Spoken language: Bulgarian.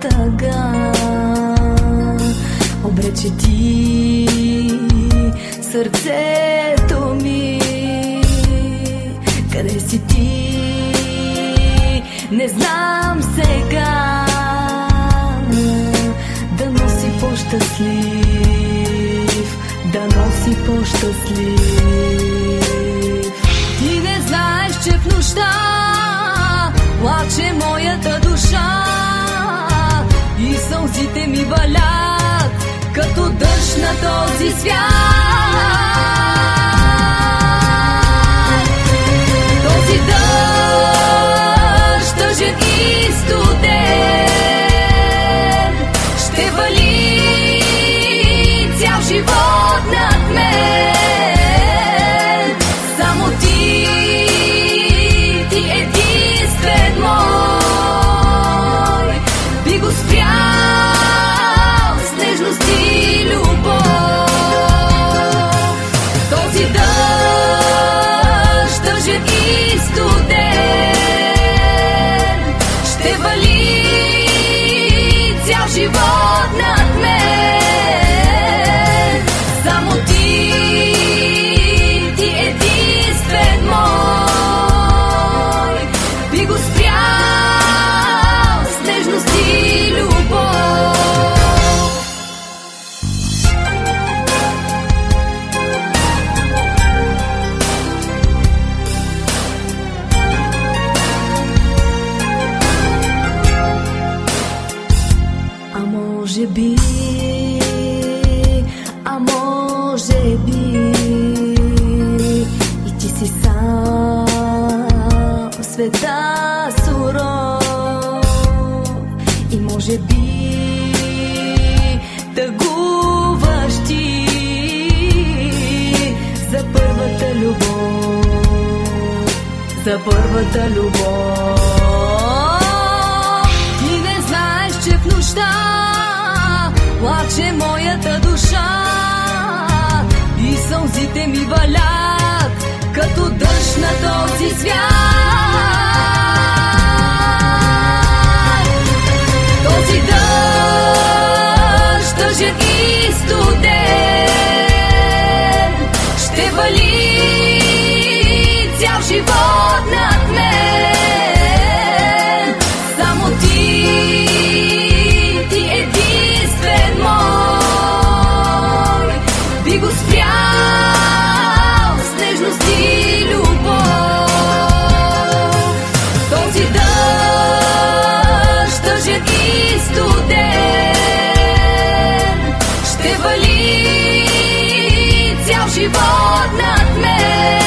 тъга. Обрече ти сърцето ми. Къде си ти? Не знам сега. Да носи по-щастлив, да носи по-щастлив. Ти не знаеш, че в нощта плаче моята душа и сълзите ми валят като дъжд на този свят. Този дъжд, тъжен и студен, ще вали цял живот над мен. Само ти, ти единствен мой, би го спрял с нежност и любов. Този дъжд, тъжен и студен, ще вали цял живот над мен. Само ти, ти единствен мой, би го спрял с нежност и любов. А може би, и ти си сам в света суров. И може би тъгуваш ти за първата любов, за първата любов. Ти не знаеш, че в нощта плаче моята душа и сълзите ми валят като дъжд на този свят. Този дъжд, тъжен и студен, ще вали цял живот над мен. Само ти, ти единствен мой, би го спрял с нежност и любов. Този дъжд, тъжен и студен, ще вали цял живот над мен.